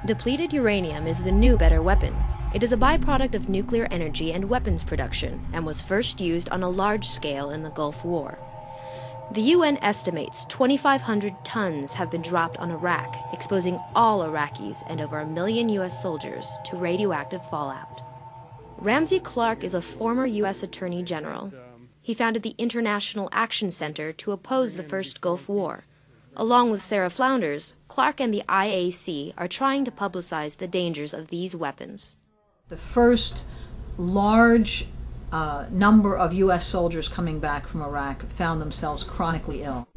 Depleted uranium is the new better weapon. It is a byproduct of nuclear energy and weapons production and was first used on a large scale in the Gulf War. The UN estimates 2,500 tons have been dropped on Iraq, exposing all Iraqis and over 1 million U.S. soldiers to radioactive fallout. Ramsey Clark is a former U.S. Attorney General. He founded the International Action Center to oppose the First Gulf War. Along with Sarah Flounders, Clark and the IAC are trying to publicize the dangers of these weapons. The first large number of U.S. soldiers coming back from Iraq found themselves chronically ill.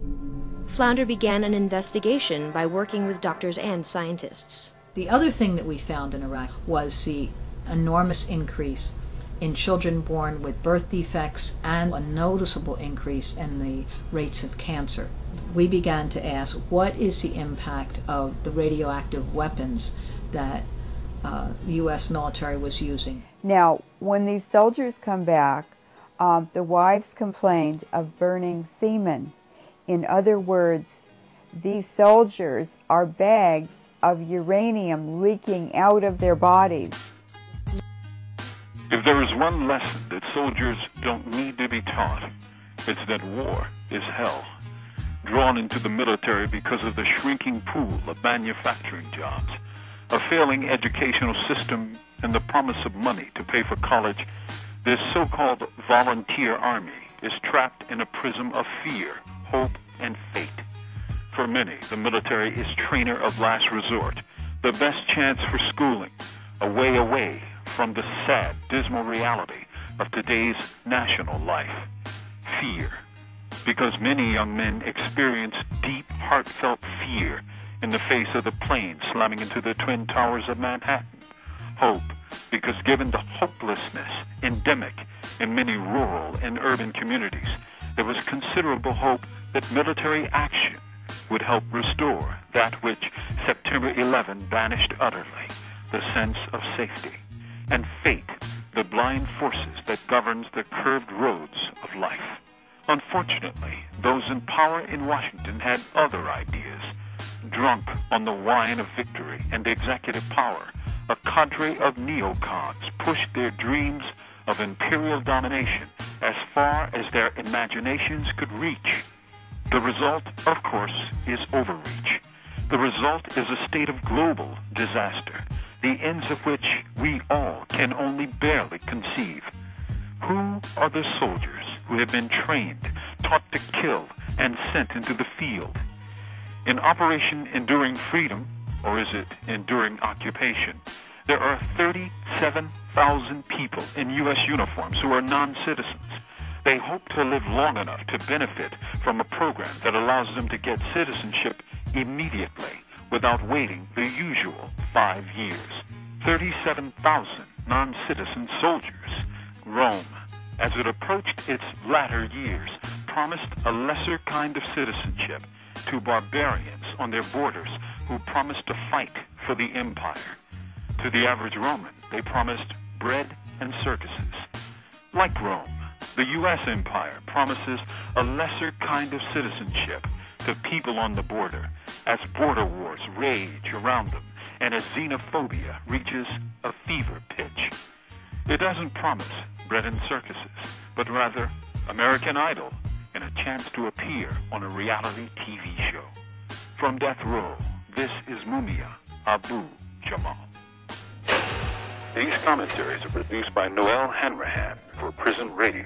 Flounder began an investigation by working with doctors and scientists. The other thing that we found in Iraq was the enormous increase in children born with birth defects and a noticeable increase in the rates of cancer. We began to ask, what is the impact of the radioactive weapons that the U.S. military was using? Now, when these soldiers come back, the wives complained of burning semen. In other words, these soldiers are bags of uranium leaking out of their bodies. If there is one lesson that soldiers don't need to be taught, it's that war is hell. Drawn into the military because of the shrinking pool of manufacturing jobs, a failing educational system, and the promise of money to pay for college, this so-called volunteer army is trapped in a prism of fear, hope, and fate. For many, the military is trainer of last resort, the best chance for schooling, a way away from the sad, dismal reality of today's national life. Fear. Because many young men experience deep, heartfelt fear in the face of the plane slamming into the Twin Towers of Manhattan. Hope, because given the hopelessness endemic in many rural and urban communities, there was considerable hope that military action would help restore that which September 11 banished utterly, the sense of safety. And fate, the blind forces that governs the curved roads of life. Unfortunately, those in power in Washington had other ideas. Drunk on the wine of victory and executive power, a cadre of neocons pushed their dreams of imperial domination as far as their imaginations could reach. The result, of course, is overreach. The result is a state of global disaster, the ends of which we all can only barely conceive. Who are the soldiers who have been trained, taught to kill, and sent into the field? In Operation Enduring Freedom, or is it Enduring Occupation, there are 37,000 people in U.S. uniforms who are non-citizens. They hope to live long enough to benefit from a program that allows them to get citizenship immediately without waiting the usual 5 years. 37,000 non-citizen soldiers. Rome, as it approached its latter years, promised a lesser kind of citizenship to barbarians on their borders who promised to fight for the empire. To the average Roman, they promised bread and circuses. Like Rome, the U.S. empire promises a lesser kind of citizenship to people on the border as border wars rage around them and as xenophobia reaches a fever pitch. It doesn't promise bread and circuses, but rather American Idol and a chance to appear on a reality TV show. From death row, this is Mumia, Abu-Jamal. These commentaries are produced by Noel Hanrahan for Prison Radio.